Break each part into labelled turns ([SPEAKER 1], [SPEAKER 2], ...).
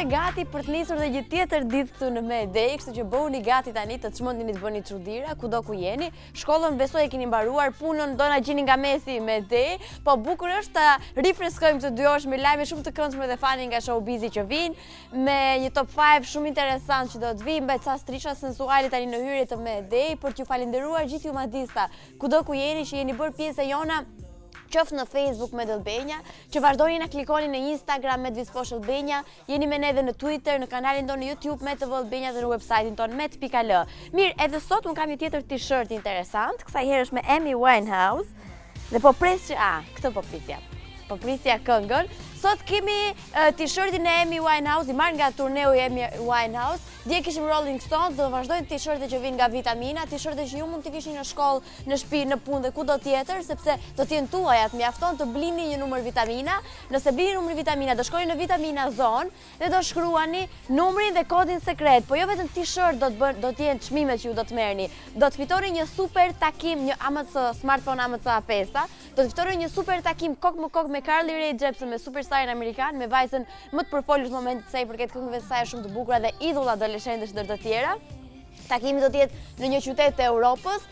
[SPEAKER 1] jemi gati për të nisur dhe një tjetër ditë këtu në Mayday, kështu që bëhuni gati tani të çmendini të bëni çuditëra kudo ku jeni. Shkollën besoj e keni mbaruar, punën do na gjeni nga mesi Mayday, po bukur është ta rifreskojmë të dy orësh me lajme shumë të këndshme dhe fani nga showbizi që vijnë me një top 5 shumë interesant që do të vijë mbaj ca strisha sensuale tani në hyrje të Mayday për t'ju falenderuar gjithë ju madhista kudo ku jeni që jeni bërë pjesë e jona. Qoftë në Facebook me Dëlbenja, që vazhdoni na klikoni në Instagram me Dvisposh Albania, jeni me ne edhe në Twitter, në kanalin tonë në YouTube me TV Albania dhe në website-in tonë met.al. Mirë, edhe sot unë kam një tjetër t-shirt interesant, kësaj herë është me Amy Winehouse, dhe po pres që, këtë po prisja këngën. Sot kemi t-shirtin e Amy Winehouse, i marrë nga turneu i Amy Winehouse. Dje kishim Rolling Stones, do vazhdojnë t-shirtet që vinë nga Vitamina, t-shirtet që ju mund të kishni në shkollë, në shtëpi, në punë dhe kudo tjetër, sepse do t'jenë tuajat, mjafton të blini një numër Vitamina. Nëse blini numër Vitamina, do shkoni në Vitamina Zone dhe do shkruani numrin dhe kodin sekret. Po jo vetëm t-shirt do t'jenë çmimet që ju do të merrni. Do të fitoni një super takim, një AMC smartphone AMC A5, do të fitoni një super takim kok më kok me Carly Rae Jepsen, me superstarin amerikan, me vajzën më të përfolur në momentin sa i përket këngëve të saj shumë të bukura dhe idhull adoleshentesh ndër të tjera. Takimi do të jetë në një qytet të Europës,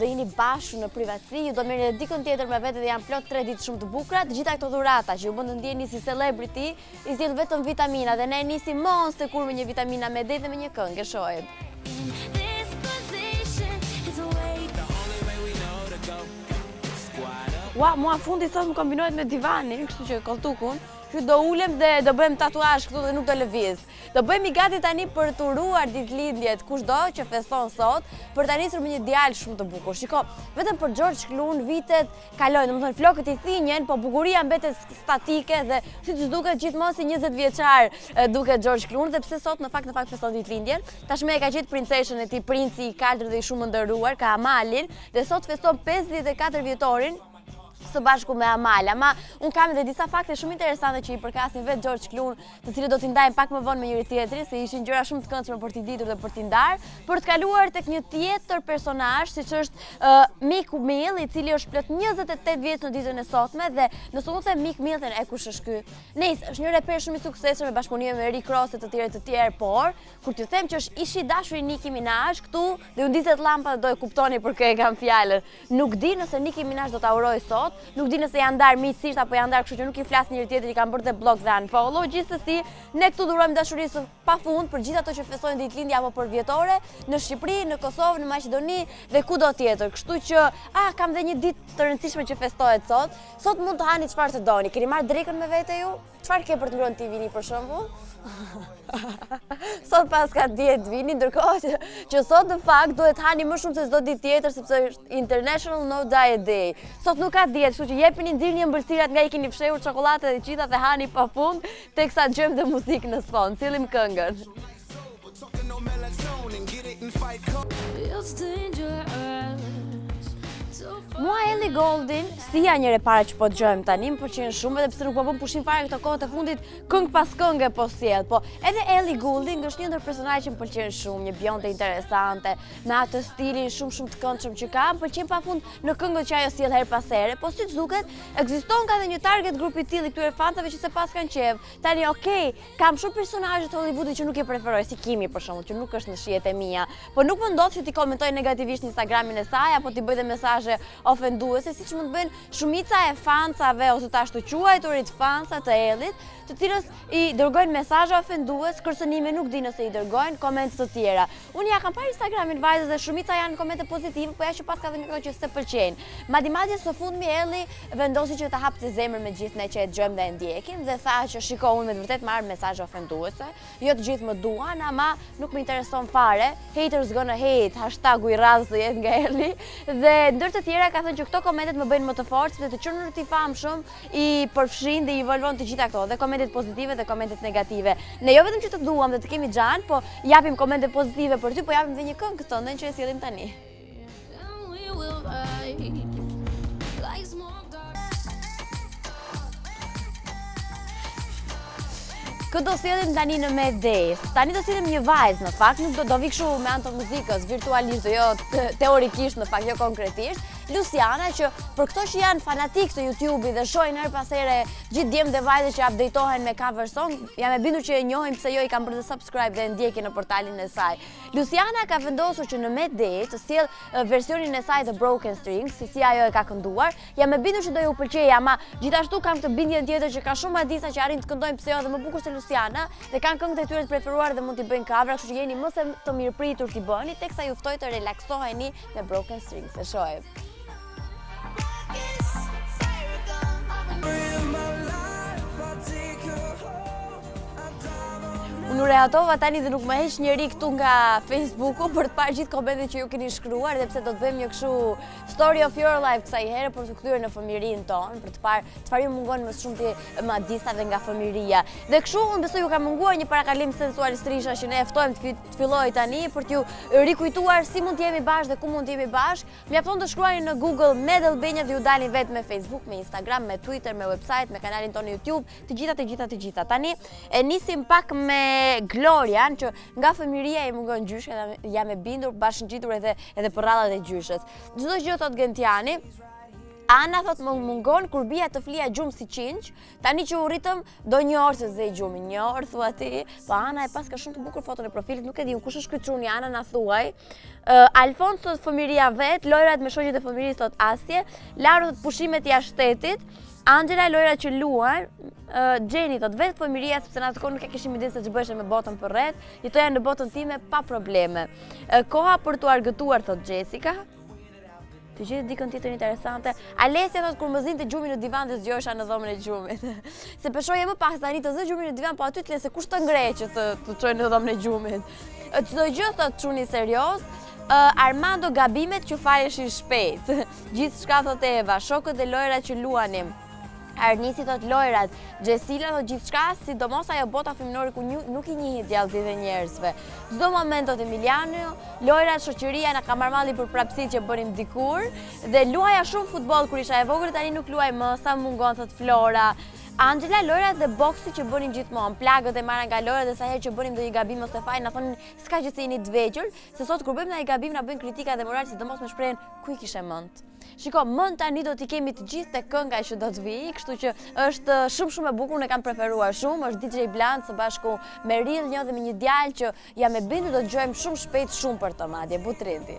[SPEAKER 1] do jeni bashkë në privatësi, ju do merrni edhe dikën tjetër me vete dhe janë plot 3 ditë shumë të bukura. Të gjitha këto dhurata që ju bën të ndjeni si celebrity, i sjell vetëm Vitamina dhe ne nisim mos të kur me një Vitamina me dhe me një këngë, e shohim. Ua, mua fundi sot më kombinohet me divanin, kështu që koltukun, që do ulem dhe do bëjmë tatuazh këtu dhe nuk do lëviz. Do bëjmë i gati tani për të uruar ditëlindjet kushdo që feston sot, për ta nisur me një djalë shumë të bukur. Shiko, vetëm për George Clooney vitet kalojnë, domethënë flokët i thinjen, po bukuria mbetet statike dhe siç duket gjithmonë si 20 vjeçar duket George Clooney, dhe pse sot në fakt feston ditëlindjen. Tashmë e ka gjetë princeshën e tij, princi i kaltër dhe i shumë nderuar, ka Amalin, dhe sot feston 54 vjetorin së bashku me Amal. Ama unë kam edhe disa fakte shumë interesante që i përkasin vetë George Clooney, të cilët do t'i ndajmë pak më vonë me njëri tjetrin, se ishin gjëra shumë të këndshme për t'i ditur dhe për t'i ndarë, për të kaluar tek një tjetër personazh, siç është Meek Mill, i cili është plot 28 vjeç në ditën e sotme, dhe nëse unë them Meek Mill, e kush është ky? Nice, është një reper shumë i suksesshëm me bashkëpunime me Rick Ross e të tjerë, por kur t'ju them që është ish i dashur i Nicki Minaj këtu, dhe u ndizet llampa do e kuptoni për kë e kam fjalën. Nuk di nëse Nicki Minaj do ta uroj sot. Nuk di nëse janë ndarë miqësisht apo janë ndarë kështu që nuk i flas njëri tjetrit, i kanë bërë dhe blog dhe unfollow. Gjithsesi, ne këtu durojmë dashuri së pafund për gjithë ato që festojnë ditëlindje apo për vjetore në Shqipëri, në Kosovë, në Maqedoni dhe kudo tjetër. Kështu që, kam dhe një ditë të rëndësishme që festohet sot. Sot mund të hani çfarë të doni. Keni marrë drekën me vete ju? Çfarë ke për të ngrënë ti vini për shembull? Sot pas ka dietë vini, ndërkohë që sot në fakt duhet hani më shumë se çdo ditë tjetër, sepse është International No Diet Day. Sot nuk ka dietë, kështu që jepini nxirrni ëmbëlsirat nga i keni fshehur, çokoladë dhe gjitha dhe hani pafund, teksa dëgjojmë dhe muzikë në sfond. Sillim këngën. Mua Ellie Goulding, si ja njëre para që po dëgjojmë tani, më pëlqen shumë, edhe pse nuk po bën pushim fare këto kohë të fundit, këngë pas këngë po sjell, po edhe Ellie Goulding është një ndër personazhet që më pëlqen shumë, një bjonde interesante, me atë stilin shumë të këndshëm që ka, më pëlqen pafund në këngët që ajo sjell her pas here, po siç duket, ekziston ka edhe një target grupi i tillë këtyre fansave që se pas kanë qejf. Tani kam shumë personazhe të Hollywoodit që nuk e preferoj, si Kimi për shembull, që nuk është në shijet e mia, po nuk më ndodh që ti komentoj negativisht në Instagramin e saj apo ti bëj dhe mesazhe ofenduese, siç mund të bëjnë shumica e fansave ose të ashtu quajturit fansa të Ellit, të cilës i dërgojnë mesazhe ofendues, kërcënime nuk di nëse i dërgojnë, komente të tjera. Unë ja kam parë Instagramin vajzës dhe shumica janë komente pozitive, po ja që pas ka dhe një këto që s'e pëlqejnë. Madje së fundmi Elli vendosi që të hapte zemrën me gjithë ne që e dëgjojmë dhe e ndjekim, dhe tha që shiko, unë me të vërtet marr mesazhe ofenduese, jo të gjithë më duan, ama nuk më intereson fare. Haters gonna hate, hashtagu i radhës nga Elli, dhe ndër të tjera ka thënë që këto komentet më bëjnë më të fortë, sepse të qenurit i famshëm i përfshin dhe i involvon të gjitha këto, dhe komentet pozitive dhe komentet negative. Ne jo vetëm që të duam dhe të kemi xhan, po japim komente pozitive për ty, po japim dhe një këngë tënde që e sjellim tani. Këtë do sjellim tani në Mayday. Tani do sjellim një vajzë, në fakt, nuk do vi kështu me anë të muzikës, virtualisht, jo teorikisht, në fakt, jo konkretisht. Luciana, që për këto që janë fanatik të YouTube-i dhe shohin her pas here gjithë djemë dhe vajzë që updatehen me cover song, jam e bindur që e njohim pse jo i kam bërë dhe subscribe dhe ndjeki në portalin e saj. Luciana ka vendosur që në Medday të sjell versionin e saj të Broken Strings, si ajo e ka kënduar. Jam e bindur që do ju pëlqejë, ama gjithashtu kam këtë bindjen tjetër që ka shumë artista që arrin të këndojnë pse jo dhe më bukur se Luciana dhe kanë këngët e tyre të preferuar dhe mund t'i bëjnë cover, kështu që jeni më se të mirëpritur t'i bëni, teksa ju ftoj të relaksoheni me Broken Strings. E shohim. Unë rehatova tani dhe nuk më heq njëri këtu nga Facebooku për të parë gjithë komentet që ju keni shkruar dhe pse do të bëjmë një kështu story of your life kësaj here për të kthyer në fëmijërinë tonë, për të parë çfarë ju mungon më shumë ti madistave nga fëmijëria. Dhe kështu unë besoj ju ka munguar një parakalim sensualistrisha që ne e ftojmë të filloj tani për t'ju rikujtuar si mund të jemi bashkë dhe ku mund të jemi bashkë. Mjafton të shkruani në Google Med Albania dhe ju dalin vetë me Facebook, me Instagram, me Twitter, me website, me kanalin tonë YouTube, të gjitha. Tani e nisim pak me Glorian, që nga fëmijëria i mungon gjyshka dhe jam e bindur bashkëngjitur edhe për radhat e gjyshës. Çdo gjë thot Gentiani. Ana thot më mungon kur bia të flija gjumë si qinq, tani që u rritëm do një orë se zej gjumë, një orë thua ti, po Ana e pas ka shumë të bukur foton e profilit, nuk e di kush është ky çuni, Ana na thuaj. Alfons thot fëmijëria vet, Lojrat me shoqjet e fëmijërisë thot Asje, Laru thot pushimet jashtë shtetit, Angela Lojra që luan, Jenny thot vetë fëmijëria sepse në atë kohë nuk e kishim ide se ç'bëshe me botën përreth, jetoja në botën time pa probleme. Koha për t'u argëtuar thot Jessica. Të gjithë dikën tjetër interesante. Alesja thot kur më zinte gjumin në divan dhe zgjohesha në dhomën e gjumit. Se peshoje më pak tani të zë gjumin në divan, po aty t'le se kush të ngrej që të çojë në dhomën e gjumit. Çdo gjë thot çuni serioz. Armando gabimet që faleshin shpejt. Gjithçka thot Eva, shokët e Lojrat që luanim. Arnisi thot Lojrat, Gjesila thot gjithçka, sidomos ajo bota fëminore ku nuk i njihet djallëzi dhe njerëzve. Çdo moment thot Emiliano, Lojrat shoqëria na ka marrmalli për prapësitë që bënim dikur dhe luaja shumë futboll kur isha e vogël, tani nuk luaj më, sa mungon thot Flora. Angela, Lojrat dhe boksi që bënim gjithmonë, plagët e marra nga Lojrat dhe sa herë që bënim ndonjë gabim ose faj, na thonin s'ka gjë se jeni të vegjël, se sot kur bëjmë ndonjë gabim na bëjnë kritika dhe moral, sidomos me shprehjen ku i kishe mend. Shiko, mend tani do t'i kemi të gjithë te kënga që do të vi, kështu që është shumë e bukur, ne kam preferuar shumë, është DJ Bland së bashku me Rill, një dhe me një djalë që jam e bindur do të dëgjojmë shumë shpejt shumë për të madje, Butrindi.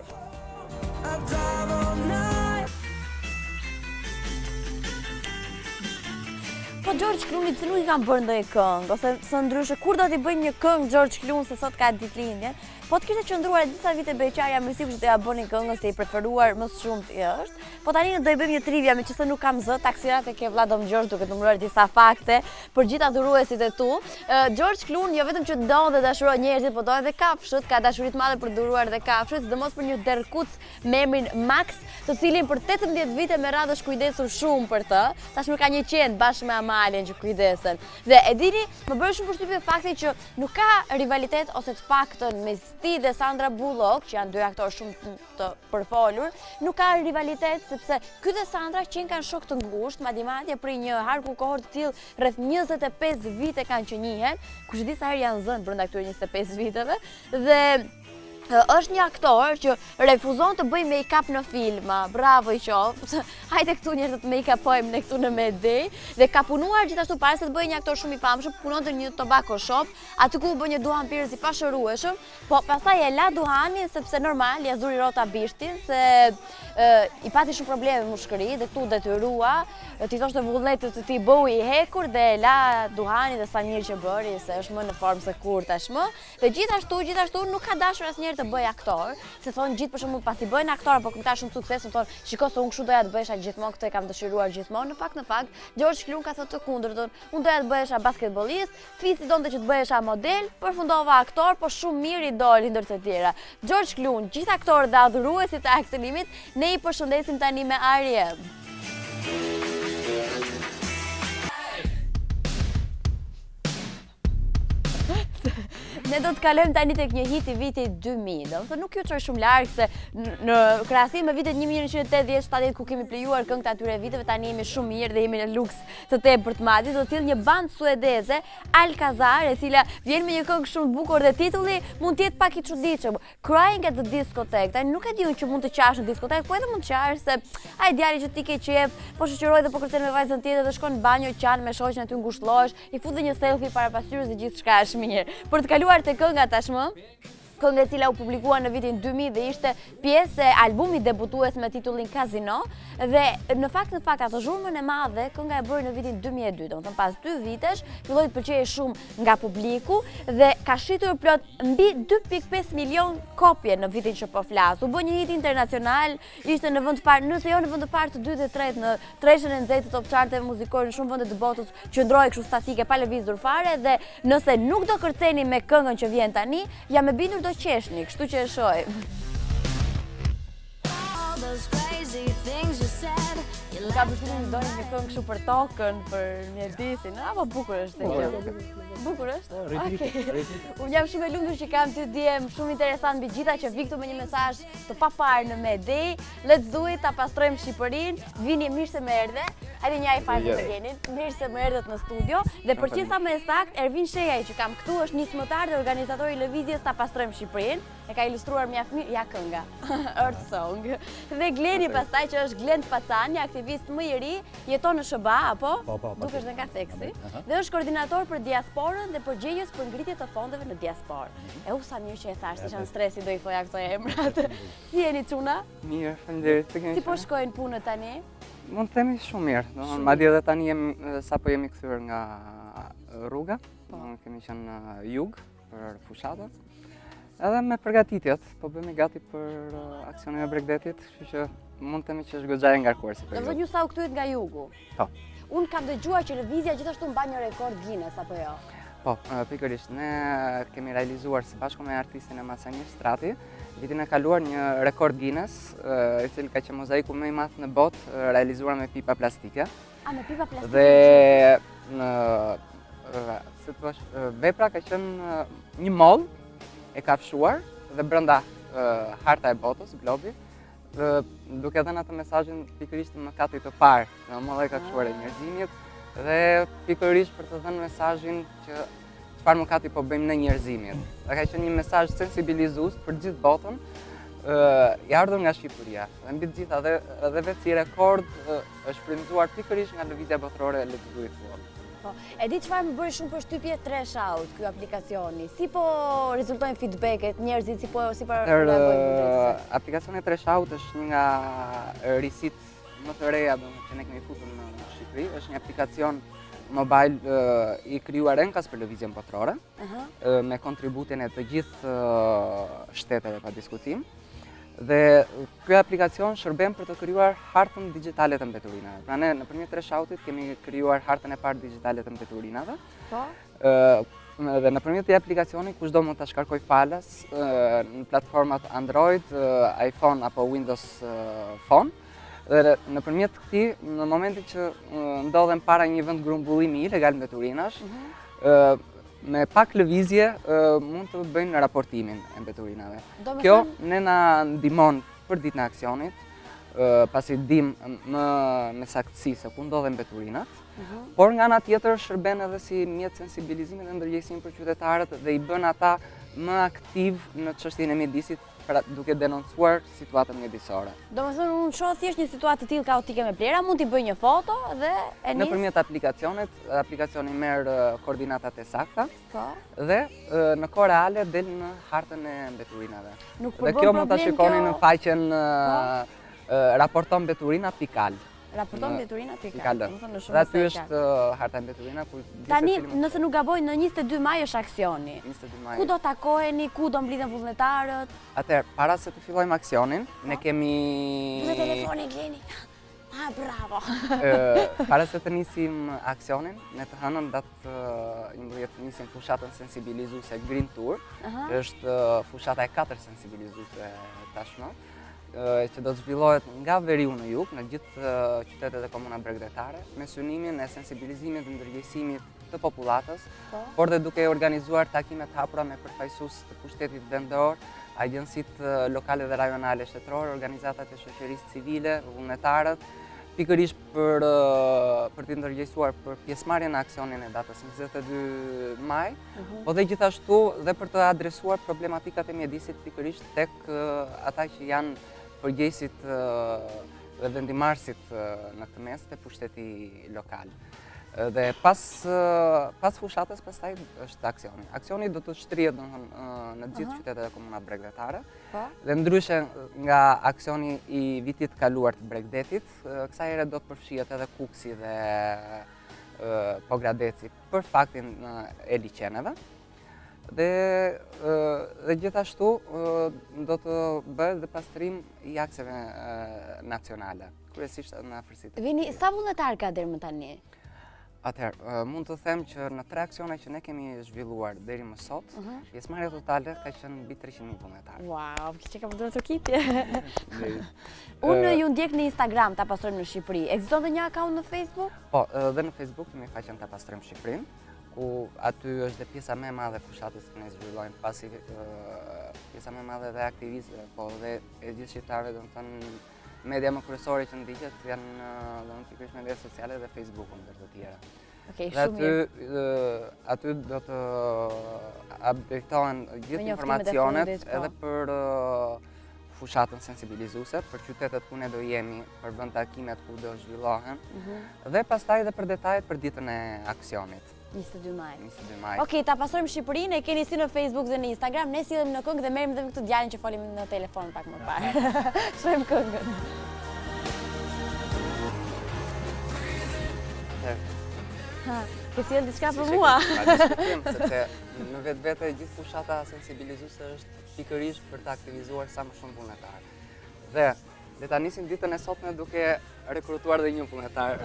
[SPEAKER 1] Po George Clooney se nuk i kam bërë ndonjë këngë, ose së ndryshe, kur do t'i bëjnë një këngë George Clooney se sot ka ditëlindjen? Po të kishte qëndruar e disa vite beqarja, më sigurisht do ja bëni këngën se i preferuar më shumë ti është. Po tani do i bëjmë një trivia, meqenëse nuk kam zë, taksirat e ke Vladom Gjosh duke të numëruar disa fakte për gjitha dhuruesit e tu. George Clooney jo vetëm që don dhe dashuroj njerëzit, po don edhe kafshët, ka dashuri të madhe për dhuruar dhe kafshët, sidomos për një derkuc me emrin Max, të cilin për 18 vite me radhë është kujdesur shumë për të. Tashmë ka një qend bashkë me Amalien që kujdesen. Dhe e dini, më bëri shumë përshtypje fakti që nuk ka rivalitet ose të paktën mes ti dhe Sandra Bullock, që janë dy aktorë shumë të përfolur, nuk ka rivalitet sepse ky dhe Sandra që kanë shok të ngushtë, madje për një harku kohor të tillë rreth 25 vite kanë që njihen, kush di sa herë janë zënë brenda këtyre 25 viteve dhe është një aktor që refuzon të bëj make-up në filma, bravo i qoftë, hajde këtu njerëz të make-upojmë ne këtu në Medday, dhe ka punuar gjithashtu para se të bëjë një aktor shumë i famshëm, punonte në një tobacco shop, aty ku u bë një duhan pirës i pashërueshëm, po pastaj e la duhanin sepse normal ja zuri rrota bishtin, se i pati shumë probleme me mushkëri dhe këtu detyrua, ti thoshte vullnetit të ti bëu i hekur dhe e la duhanin dhe sa mirë që bëri, se është më në formë se kur tashmë, dhe gjithashtu nuk ka dashur asnjëherë të bëj aktor, se thonë gjithë për shembull pasi bëjnë aktor apo këngëtar shumë sukses, thonë shiko se unë kështu doja të bëhesha gjithmonë, këtë e kam dëshiruar gjithmonë. Në fakt, George Clooney ka thënë të kundërtën. Unë doja të bëhesha basketbollist, Fisi donte që të bëhesha model, përfundova aktor, po shumë mirë i doli ndër të tjera. George Clooney, gjithë aktorët dhe adhuruesit e aktorimit, ne i përshëndesim tani me R.E.M. Ne do të kalojmë tani tek një hit I vitit 2000. Domethënë nuk ju çoj shumë larg se në krahasim me vitet 1980-70 ku kemi plejuar këngët atyre viteve, tani jemi shumë mirë dhe jemi në luks të tepërt të madh. Do të thillë një band suedeze, Alcazar, e cila vjen me një këngë shumë të bukur dhe titulli mund të jetë pak I çuditshëm. Crying at the Discotheque. Tani nuk e di unë që mund të qash në diskotekë, po edhe mund të qash se ai djali që ti ke qef, po shoqëroj dhe po kërcen me vajzën tjetër dhe shkon në banjo, qan me shoqen aty ngushëllohesh, I fut dhe një selfie para pasqyrës dhe gjithçka është mirë. Për të kaluar te kënga tashmë, këngë e cila u publikua në vitin 2000 dhe ishte pjesë e albumit debutues me titullin Casino dhe në fakt atë zhurmën e madhe kënga e bëri në vitin 2002, domethënë pas 2 vitesh filloi të pëlqejë shumë nga publiku dhe ka shitur plot mbi 2.5 milion kopje në vitin që po flas. U bë një hit internacional, ishte në vend të parë, nëse jo në vend të parë, të dytë dhe tretë në treshën e nxehtë të top charteve muzikore në shumë vende të botës, qëndroi kështu statike pa lëvizur fare dhe nëse nuk do kërceni me këngën që vjen tani, jam e bindur do qeshni, kështu që e shojmë. Ka përshtypjen që doni një këngë kështu për tokën, për mjedisin, apo bukur është kjo? Bukur është? Unë jam shumë e lumtur që kam ty djem shumë interesant mbi gjitha që vi këtu me një mesazh të paparë në Medej. Let's do it, ta pastrojmë Shqipërinë. Vini mirë se më erdhe. Hajde një high-five të Genin. Mirë se më erdhët në studio dhe për qenë sa më sakt, Ervin Shejaj që kam këtu është nismëtar dhe organizator I lëvizjes Ta pastrojmë Shqipërinë. E ka ilustruar mjaft mirë, ja kënga, Earth Song. Dhe Gleni pastaj që është Glen Pacani, aktivist më I ri, jeton në SBA, apo? Po. Dukesh dhe nga theksi. Dhe është koordinator për diasporën dhe përgjegjës për ngritje të fondeve në diasporë. E u sa mirë që e thash, se janë stresi do I thoja këto emrat. Si jeni çuna?
[SPEAKER 2] Mirë, faleminderit.
[SPEAKER 1] Si po shkojnë punët tani?
[SPEAKER 2] Mund të themi shumë mirë. Madje edhe tani sapo jemi kthyer nga rruga. Kemi qenë në jug për fushatën. Edhe me përgatitjet, po bëhemi gati për aksionin e Bregdetit, kështu që mund të themi që është goxha e ngarkuar si periudhë.
[SPEAKER 1] Do të ju sa u kthyehet nga jugu.
[SPEAKER 2] Po.
[SPEAKER 1] Unë kam dëgjuar që lëvizja gjithashtu mban një rekord Guinness apo jo?
[SPEAKER 2] Po, pikërisht. Ne kemi realizuar së bashku me artistin e Masamir Strati, vitin e kaluar një rekord Guinness, I cili ka qenë mozaiku më I madh në botë, realizuar me pipa plastike.
[SPEAKER 1] Me pipa plastike.
[SPEAKER 2] Dhe vepra ka qenë një moll e kafshuar dhe brenda harta e botës, globi, duke dhënë atë mesazhin pikërisht të mëkatit të parë, në mollë e kafshuar e njerëzimit dhe pikërisht për të dhënë mesazhin që çfarë mëkati po bëjmë ne njerëzimit. Dhe ka qenë një mesazh sensibilizues për gjithë botën, I ardhur nga Shqipëria. Dhe mbi të gjitha edhe vetë si rekord është frymzuar pikërisht nga lëvizja botërore e Let's Do It World.
[SPEAKER 1] E di çfarë më bëri shumë përshtypje Trash Out, ky aplikacioni. Si po rezultojnë feedbacket, njerëzit si po reagojnë?
[SPEAKER 2] Aplikacioni Trash Out është një nga risit më të reja që ne kemi futur në Shqipëri. Është një aplikacion mobile I krijuar enkas për lëvizjen botërore, me kontributin e të gjithë shteteve pa diskutim. Dhe ky aplikacion shërben për të krijuar hartën digjitale të mbeturinave. Pra ne nëpërmjet Trash Outit kemi krijuar hartën e parë digjitale të mbeturinave. Po. Dhe nëpërmjet këtij aplikacioni kushdo mund ta shkarkoj falas në platformat Android, iPhone apo Windows Phone. Dhe nëpërmjet këtij, në momentin që ndodhen para një vend grumbullimi ilegal mbeturinash, me pak lëvizje mund të bëjnë raportimin e mbeturinave. Kjo ne na ndihmon për ditën e aksionit, pasi dim me saktësi se ku ndodhen mbeturinat, por nga ana tjetër shërben edhe si mjet sensibilizimi dhe ndërgjegjësimi për qytetarët dhe I bën ata më aktiv në çështjen e mjedisit, duke denoncuar situatën mjedisore.
[SPEAKER 1] Domethënë unë shoh thjesht një situatë të tillë kaotike me plera, mund t'i bëj një foto dhe e nis.
[SPEAKER 2] Nëpërmjet aplikacionit, aplikacioni merr koordinatat e sakta. Po. Dhe në kohë reale del në hartën e mbeturinave. Dhe kjo mund ta shikoni në faqen raporton-mbeturina.al.
[SPEAKER 1] Raporton mbeturina.al.
[SPEAKER 2] Dhe aty është harta e mbeturina.
[SPEAKER 1] Tani, nëse nuk gaboj, në 22 maj është aksioni. Ku do takoheni, ku do mblidhen vullnetarët?
[SPEAKER 2] Atëherë, para se të fillojmë aksionin, ne kemi...
[SPEAKER 1] Në telefonin, Gleni. Bravo!
[SPEAKER 2] Para se të nisim aksionin, ne të hënën datë 11 të nisim fushatën sensibilizuese Green Tour, që është fushata e 4 sensibilizuese tashmë, që do të zhvillohet nga veriu në jug, në gjithë qytetet e komuna bregdetare, me synimin e sensibilizimit dhe ndërgjegjësimit të popullatës, por dhe duke organizuar takimet hapura me përfaqësues të pushtetit vendor, agjencitë lokale dhe rajonale shtetërore, organizatat e shoqërisë civile, vullnetarët, pikërisht për të ndërgjegjësuar për pjesëmarrjen në aksionin e datës 22 maj, po dhe gjithashtu dhe për të adresuar problematikat e mjedisit pikërisht tek ata që janë përgjegjësit dhe vendimarrësit në këtë mes të pushteti lokal. Dhe pas fushatës pastaj është aksioni. Aksioni do të shtrihet në gjithë qytetet e komunave bregdetare. Dhe ndryshe nga aksioni i vitit kaluar të Bregdetit, kësaj here do të përfshihet edhe Kuksi dhe Pogradeci për faktin e liçeneve. Dhe gjithashtu do të bëhet dhe pastrim i akseve nacionale, kryesisht në afërsitë.
[SPEAKER 1] Vini, sa vullnetar ka deri më tani?
[SPEAKER 2] Atëherë, mund të them që në 3 aksione që ne kemi zhvilluar deri më sot, pjesëmarrja totale ka qenë mbi 300.000 vullnetarë.
[SPEAKER 1] Wow, që ka përdorur Turqitje. Unë ju ndjek në Instagram Ta Pastrojmë në Shqipëri. Ekziston dhe një akaunt në Facebook?
[SPEAKER 2] Po, dhe në Facebook kemi faqen Ta Pastrojmë Shqipërinë, ku aty është dhe pjesa më e madhe e fushatës që ne zhvillojmë, pasi pjesa më e madhe dhe aktivistëve, po dhe e gjithë shqiptarëve, domethënë media më kryesore që ndiqet janë pikërisht media sociale dhe Facebook-u ndër të tjera.
[SPEAKER 1] Okej, shumë mirë.
[SPEAKER 2] Aty do të updatehen gjithë informacionet edhe për fushatën sensibilizuese, për qytetet ku ne do jemi, për vend takimet ku do zhvillohen, dhe pastaj edhe për detajet për ditën e aksionit.
[SPEAKER 1] 22 maj.
[SPEAKER 2] 22 maj.
[SPEAKER 1] Okej, Ta Pastrojmë Shqipërinë, e keni si në Facebook dhe në Instagram, ne sillem në këngë dhe merrem edhe me këtë djalin që folim në telefon pak më parë. Shojmë këngën. Ke sjell diçka për mua?
[SPEAKER 2] Diskutim, sepse në vetvete gjithë fushata sensibilizuese është pikërisht për të aktivizuar sa më shumë vullnetarë. Dhe le ta nisim ditën e sotme duke rekrutuar dhe një vullnetar.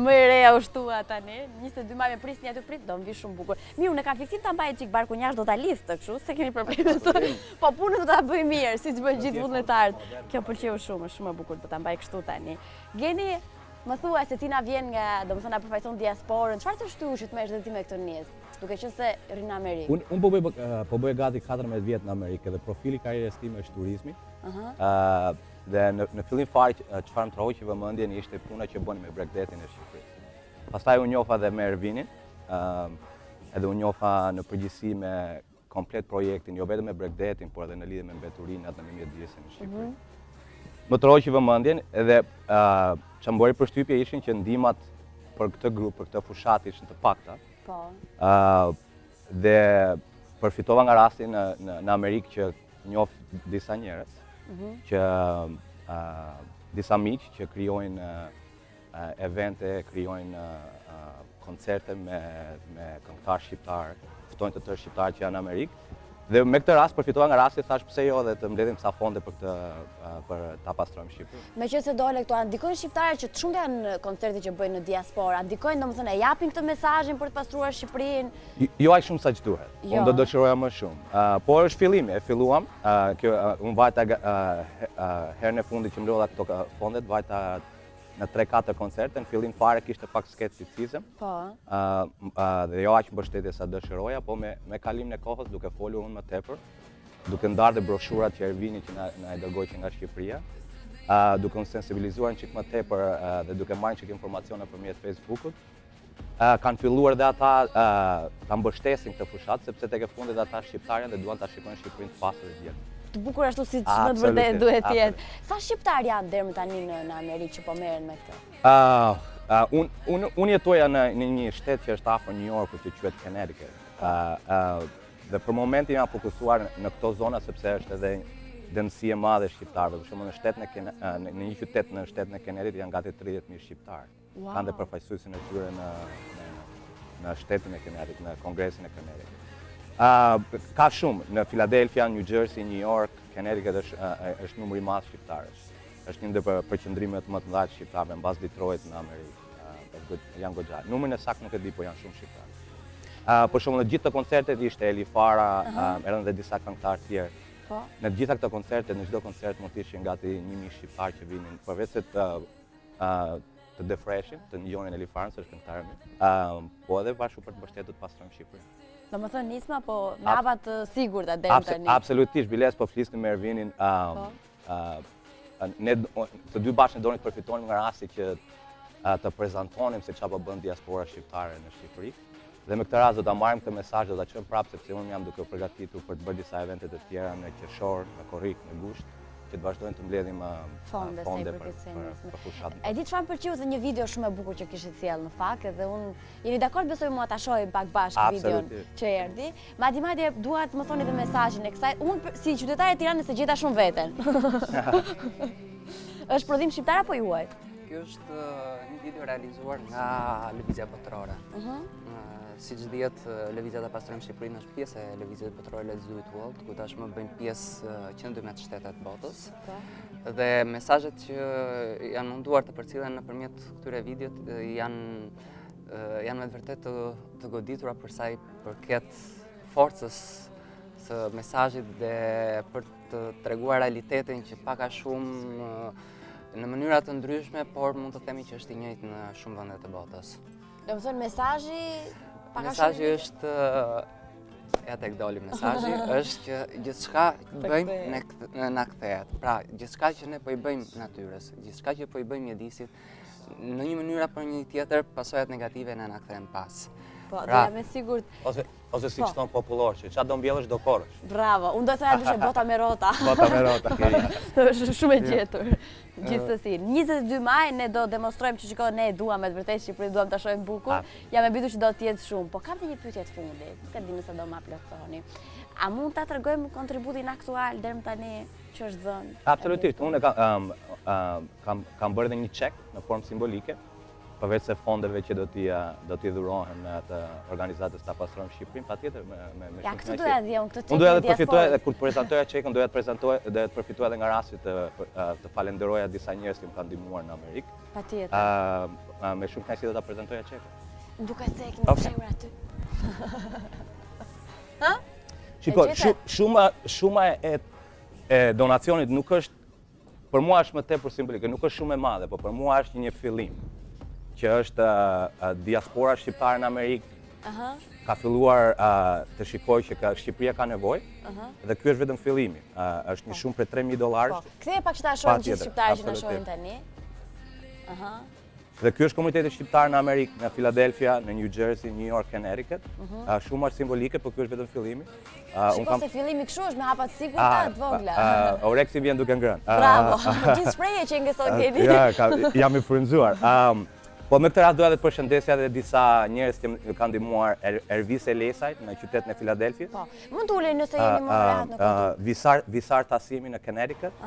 [SPEAKER 1] Më e reja u shtua tani. 22 maj me prisni aty prit, do mbi shumë bukur. Mirë, në ka fiksim ta mbajë çik barkun jashtë, do ta lidh të kështu, se kemi probleme sot. Po punën do ta bëj mirë, siç bëjnë gjithë vullnetarët. Kjo pëlqeu shumë, shumë e bukur, do ta mbaj kështu tani. Geni, më thuaj se ti na vjen nga, domethënë na përfaqëson diasporën. Çfarë të shtyu që të merresh edhe ti me këtë njerëz? Duke qenë se rrin në Amerikë.
[SPEAKER 3] Unë po bëj gati 14 vjet në Amerikë dhe profili karrierës time është turizmi. Dhe në fillim fare çfarë më troqi vëmendjen ishte puna që bëni me Bregdetin e Shqipërisë. Pastaj u njofa dhe me Ervinin, edhe u njofa në përgjithësi me komplet projektin, jo vetëm me Bregdetin, por edhe në lidhje me mbeturinat në mjedisjen në Shqipëri. Më troqi vëmendjen edhe çfarë më bëri përshtypje ishin që ndihmat për këtë grup, për këtë fushat ishin të pakta.
[SPEAKER 1] Po.
[SPEAKER 3] Dhe përfitova nga rasti në Amerikë që njoh disa njerëz, që disa miq që krijojnë evente, krijojnë koncerte me këngëtarë shqiptar, ftojnë të tërë shqiptarë që janë në Amerikë. Dhe me këtë rast përfitova nga rasti, thash pse jo dhe të mbledhim sa fonde për Ta Pastrojmë Shqipërinë.
[SPEAKER 1] Meqense dole këtu, ndikojnë shqiptarët që të shumë janë koncerte që bëjnë në diaspora, ndikojnë domethënë e japin këtë mesazhin për të pastruar Shqipërinë?
[SPEAKER 3] Jo aq shumë sa që duhet. Unë do dëshiroja më shumë. Por është fillimi, e filluam. Unë vajta herën e fundit që mblodha këto fondet, vajta në 3-4 koncerte, në fillim fare kishte pak skepticizëm.
[SPEAKER 1] Po.
[SPEAKER 3] Dhe jo aq mbështetje sa dëshiroja, po me kalimin e kohës duke folur unë më tepër, duke ndarë dhe broshurat që Ervini që na i dërgoi që nga Shqipëria, duke unë sensibilizuar çik më tepër dhe duke marrë çik informacione nëpërmjet Facebookut, kanë filluar dhe ata ta mbështesin këtë fushat, sepse tek e fundit ata shqiptarë dhe duan ta shikojnë Shqipërinë të pastër dhe djetë.
[SPEAKER 1] Të bukur ashtu si më të vërtet duhet të jetë. Sa shqiptar janë deri më tani në Amerikë që po merren me këtë?
[SPEAKER 3] Unë jetoja në një shtet që është afër New Yorkut që quhet Connecticut. Dhe për momentin jam fokusuar në këto zona sepse është edhe dëmësi e madhe shqiptarëve. Për shembull në një qytet në shtetin e Connecticut janë gati 30.000 shqiptarë. Kanë dhe përfaqësuesin e tyre në shtetin e Connecticut, në Kongresin e Connecticut. Ka shumë, në Philadelphia, New Jersey, New York, Connecticut është numri i madh shqiptarësh. Është një ndër përqendrimet më të mëdha të shqiptarëve mbas Detroit në Amerikë. Janë goxha. Numrin e saktë nuk e di, por janë shumë shqiptarë. Për shembull në gjithë këto koncertet ishte Eli Fara, erdhën edhe disa këngëtarë tjerë.
[SPEAKER 1] Po.
[SPEAKER 3] Në të gjitha këto koncerte, në çdo koncert mund të ishin gati 1.000 shqiptarë që vinin, përveç se të defreshin, të ngjonin Elifarin, se është këngëtare mirë. Po edhe bashkë për të mbështetur të pastrojmë Shqipërinë.
[SPEAKER 1] Domethënë nisma, po me hapa të sigurta deri tani.
[SPEAKER 3] Absolutisht, biles po flisnim me Ervinin. Ne të dy bashkë ne donim të përfitonim nga rasti që të prezantonim se çfarë po bën diaspora shqiptare në Shqipëri. Dhe me këtë rast do ta marrim këtë mesazh, do ta çojmë prapë sepse unë jam duke u përgatitur për të bërë disa evente të tjera në qershor, në korrik, në gusht, që të vazhdojnë të mbledhim fonde për fushat.
[SPEAKER 1] E di çfarë pëlqeu se një video shumë e bukur që kishit sjell në fakt, edhe unë jeni dakord besoj mua ta shohim pak bashkë videon që erdhi. Madje dua të më thoni edhe mesazhin e kësaj. Unë si qytetare e Tiranës e gjeta shumë veten. Është prodhim shqiptar apo juaj?
[SPEAKER 2] Kjo është një video realizuar nga Lëvizja Botërore. Siç dihet, Lëvizja ta pastrojmë Shqipërinë është pjesë e Lëvizjes Botërore Let's Do It World, ku tashmë bëjmë pjesë 112 shtete të botës. Dhe mesazhet që janë munduar të përcillen nëpërmjet këtyre videot janë me të vërtetë të goditura për sa i përket forcës së mesazhit dhe për të treguar realitetin që pak a shumë në mënyra të ndryshme, por mund të themi që është i njëjtë në shumë vende të botës.
[SPEAKER 1] Domethënë mesazhi
[SPEAKER 2] Mesazhi është, ja tek doli mesazhi, është që gjithçka bëjmë na kthehet. Pra, gjithçka që ne po i bëjmë natyrës, gjithçka që po i bëjmë mjedisit, në një mënyrë apo një tjetër, pasojat negative na kthehen pas.
[SPEAKER 1] Po, dhe jam e sigurt.
[SPEAKER 3] Ose siç thon popullor, që çfarë do mbjellësh do korrësh.
[SPEAKER 1] Bravo, unë do të thoya dyshe bota me rrota.
[SPEAKER 3] Bota me rrota,
[SPEAKER 1] është shumë e gjetur. Gjithsesi, 22 maj ne do demonstrojmë që shikoj ne e duam me të vërtetë Shqipërinë, duam ta shohim bukur. Jam e bindur që do të jetë shumë, po kam një pyetje të fundit. Nuk e di nëse do ma plotësoni. A mund ta tregojmë kontributin aktual deri më tani që është dhënë?
[SPEAKER 3] Absolutisht, unë kam bërë edhe një çek në formë simbolike, përveç se fondeve që do t'i dhurohen të organizatës Ta Pastrojmë Shqipërinë, patjetër me
[SPEAKER 1] ja, këtë doja dhe unë, këtë çek.
[SPEAKER 3] Unë doja të përfitoj edhe kur të prezantoja çekun, doja të përfitoj edhe nga rasti të falenderoja disa njerëz që më kanë ndihmuar në Amerikë.
[SPEAKER 1] Patjetër.
[SPEAKER 3] Me shumë kënaqësi do ta prezantoja çekun.
[SPEAKER 1] Duket se kemi fshehur aty. Ha?
[SPEAKER 3] Shiko, shuma e donacionit nuk është, për mua është më tepër simbolike, nuk është shumë e madhe, por për mua është një fillim. Që është diaspora shqiptare në Amerikë, ka filluar të shikoj që Shqipëria ka nevojë, dhe ky është vetëm fillimi. Është një shumë për $3.000.
[SPEAKER 1] Ktheje pak që ta shohim gjithë shqiptarët që na shohin tani.
[SPEAKER 3] Dhe ky është komuniteti shqiptar në Amerikë, në Philadelphia, në New Jersey, New York, Connecticut. Shumë është simbolike, por ky është vetëm fillimi.
[SPEAKER 1] Shiko se fillimi kështu është me hapa të sigurta të vogla.
[SPEAKER 3] Oreksi vjen duke ngrënë.
[SPEAKER 1] Bravo. Gjithë shprehje që ngjeson keni.
[SPEAKER 3] Ja, jam i frymzuar. Po me këtë rast doja të përshëndesja edhe disa njerëz që më kanë ndihmuar, Ervis Elesajt në qytetin e Philadelphia.
[SPEAKER 1] Po, mund të uleni nëse jeni më rehat në kontur.
[SPEAKER 3] Visar Tasimi në Connecticut,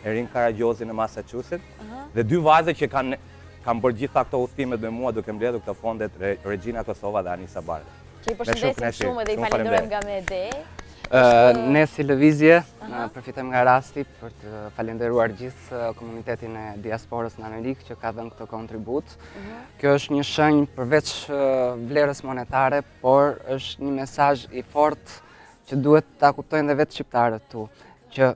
[SPEAKER 3] Erin Karagjozi në Massachusetts, dhe dy vajzë që kanë bërë gjitha këto udhëtimet me mua duke mbledhur këto fondet, Regjina Kosova dhe Anisa Bardha.
[SPEAKER 1] Që i përshëndesim shumë dhe i falenderojmë nga me ide.
[SPEAKER 2] Ne si Lëvizje përfitojmë nga rasti për të falenderuar gjithë komunitetin e diasporës në Amerikë që ka dhënë këtë kontribut. Kjo është një shenjë përveç vlerës monetare, por është një mesazh i fortë që duhet ta kuptojnë dhe vetë shqiptarët tu, që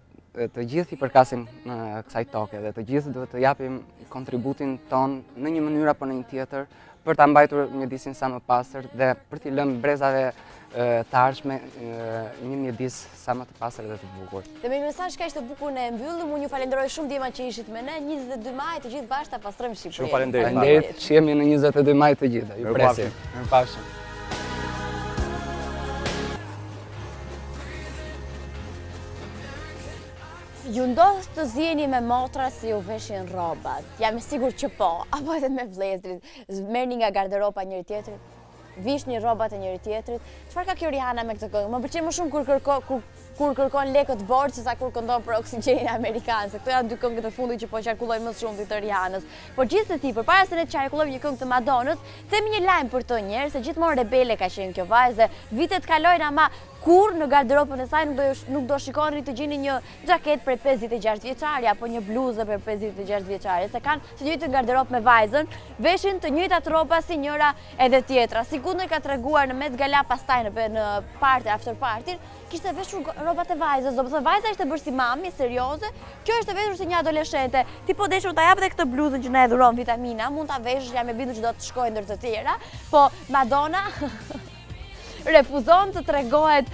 [SPEAKER 2] të gjithë i përkasim në kësaj toke dhe të gjithë duhet të japim kontributin ton në një mënyrë apo në një tjetër për ta mbajtur mjedisin sa më pastër dhe për t'i lënë brezave të ardhshme një mjedis sa më të pastër dhe të bukur.
[SPEAKER 1] Dhe me mesazh kaq të bukur ne mbyllim. Unë ju falenderoj shumë djema që ishit me ne. 22 maj të gjithë bashkë Ta Pastrojmë Shqipërinë.
[SPEAKER 3] Shumë faleminderit.
[SPEAKER 2] Faleminderit që jemi në 22 maj të gjithë. Ju presim. Mirupafshim.
[SPEAKER 1] Ju ndodh të zjeni me motra si ju veshin rrobat? Jam e sigurt që po, apo edhe me vëllezërit, merrni nga garderoba njëri tjetrit, vishni rrobat e njëri tjetrit. Çfarë ka kjo Rihanna me këtë këngë? Më pëlqen më shumë kur kërkon lekët borxh sesa kur këndon për oksigjenin amerikan, se këto janë dy këngët e fundit që po qarkullojnë më shumë të Rihanës. Por gjithsesi, përpara se ne të qarkullojmë një këngë të Madonës, themi një lajm për të njerëz se gjithmonë rebele ka qenë kjo vajzë, vitet kalojnë ama kur në garderobën e saj nuk do shikoni të gjeni një xhaket për 56 vjeçare apo një bluzë për 56 vjeçare, se kanë të njëjtën garderobë me vajzën, veshin të njëjtat rroba si njëra edhe tjetra. Sikur ne ka treguar në Met Gala pastaj në party after party, kishte veshur rrobat e vajzës, do të thonë vajza ishte bërë si mami, serioze, kjo është e vetur si një adoleshente. Ti po deshur ta jap edhe këtë bluzën që na e dhuron vitamina, mund ta veshësh, jam e bindur që do të shkojë ndër të tjera, po Madonna refuzon të tregohet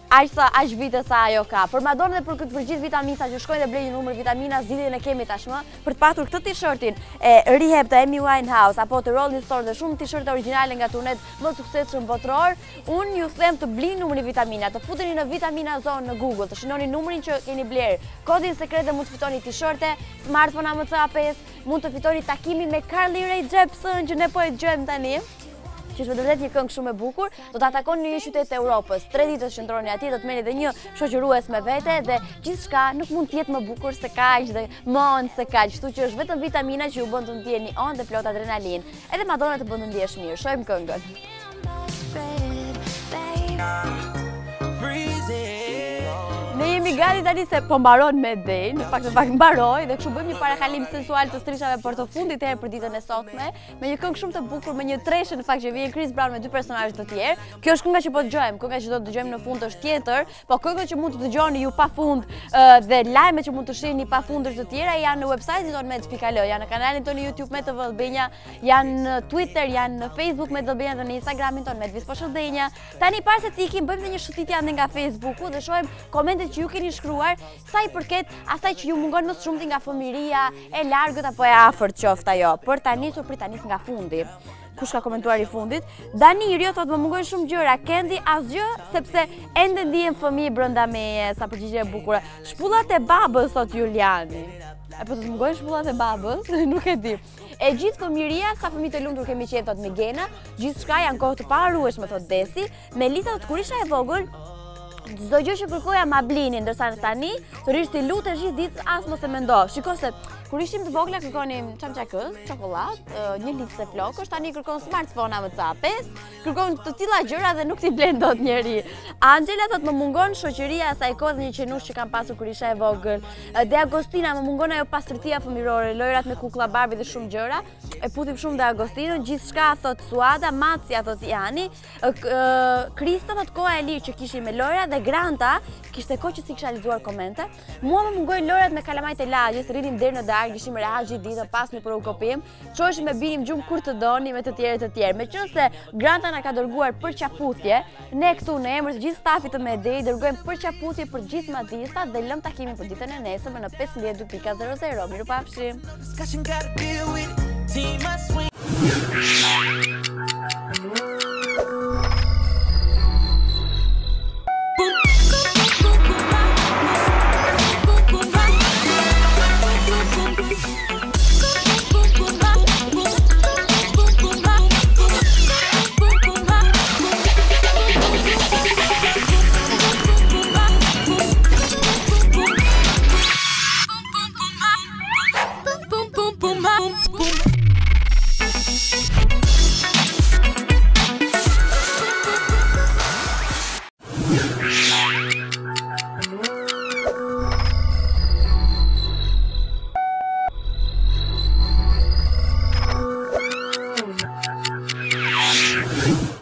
[SPEAKER 1] aq vite sa ajo ka. Për Madonna dhe për gjithë vitamina që shkojnë dhe blejnë numër vitamina, zgjidhjen e kemi tashmë për të patur këtë t-shirtin e Rehab të Amy Winehouse apo të Rolling Stone dhe shumë t-shirte origjinale nga turnet më suksesshëm botror, unë ju them të blini numrin vitamina, të futeni në Vitamina Zone në Google, të shinoni numrin që keni bler, kodin sekret dhe mund të fitoni t-shirte, smartphone AMC A5, mund të fitoni takimin me Carly Rae Jepsen që ne po e dëgjojmë tani. Që është vërtet një këngë shumë e bukur, do ta takoni në një qytet të Europës. 3 ditë shndroni atje, do të merrni edhe një shoqërues me vete dhe gjithçka nuk mund të jetë më bukur se kaq dhe më on se kaq. Kështu që është vetëm vitamina që ju bën të ndjeni on dhe plot adrenalin. Edhe Madonna të bën të ndihesh mirë. Shohim këngën. Ne jemi gati tani se po mbaron me Day, në fakt mbaroi dhe kështu bëjmë një parakalim sensual të strishave për të fundit herë për ditën e sotme, me një këngë shumë të bukur, me një treshe në fakt që vjen Chris Brown me 2 personazhe të tjerë. Kjo është kënga që po dëgjojmë, kënga që do të dëgjojmë në fund është tjetër, po kënga që mund të dëgjoni ju pafund dhe lajmet që mund të shihni pafund të tjera janë në website-in tonë med.al, janë në kanalin tonë në YouTube me TV Albania, janë në Twitter, janë në Facebook me Albania dhe në Instagramin tonë me Vispo Shëndenja. Tani para se të ikim bëjmë një shëtitje ande nga Facebooku dhe shohim komentet që ju keni shkruar sa i përket asaj që ju mungon më shumë nga fëmiria e largët apo e afërt qoftë ajo. Për ta nisur nga fundi. Kush ka komentuar i fundit? Danirio thotë më mungojnë shumë gjëra, Kendi asgjë sepse ende ndihem fëmijë brenda meje, sa përgjigje e bukur. Shpullat e babës thot Juliani. Apo të mungojnë shpullat e babës? Nuk e di. E gjithë fëmiria, sa fëmijë të lumtur kemi qenë thot Migena, gjithçka janë kohë të paharrueshme thot Desi. Melisa thot kur isha e vogël çdo gjë që kërkoja ma blinin, ndërsa tani sërish ti lutesh gjithë ditë as mos e mendo. Shiko se kur ishim të vogla kërkonim çamçakës, çokoladë, një lipse flokësh, tani kërkon smartphone AMC A5, kërkon të tilla gjëra dhe nuk t'i blen dot njeri. Angela thot më mungon shoqëria asaj kohë dhe një qenush që kam pasur kur isha e vogël. De Agostina më mungon ajo pastërtia fëmirore, lojrat me kukulla Barbie dhe shumë gjëra. E putim shumë De Agostinën, gjithçka thot Suada, Macia thot Jani, Krista thot koha e lirë që kishim me lojra dhe Granta kishte kohë që si kisha lexuar komente. Mua më mungojnë lojrat me kalamajt e lagjës, rrinim deri në darkë, ishim rehat gjithë ditën, pas një provokopim, çoheshim me binim gjumë kur të doni me të tjerë. Meqense Granta na ka dërguar për qaputhje, ne këtu në emër të gjithë stafit të Medej dërgojmë për qaputhje për gjithë madhistat dhe lëm takimin për ditën e nesërme në 15:00. Mirupafshim.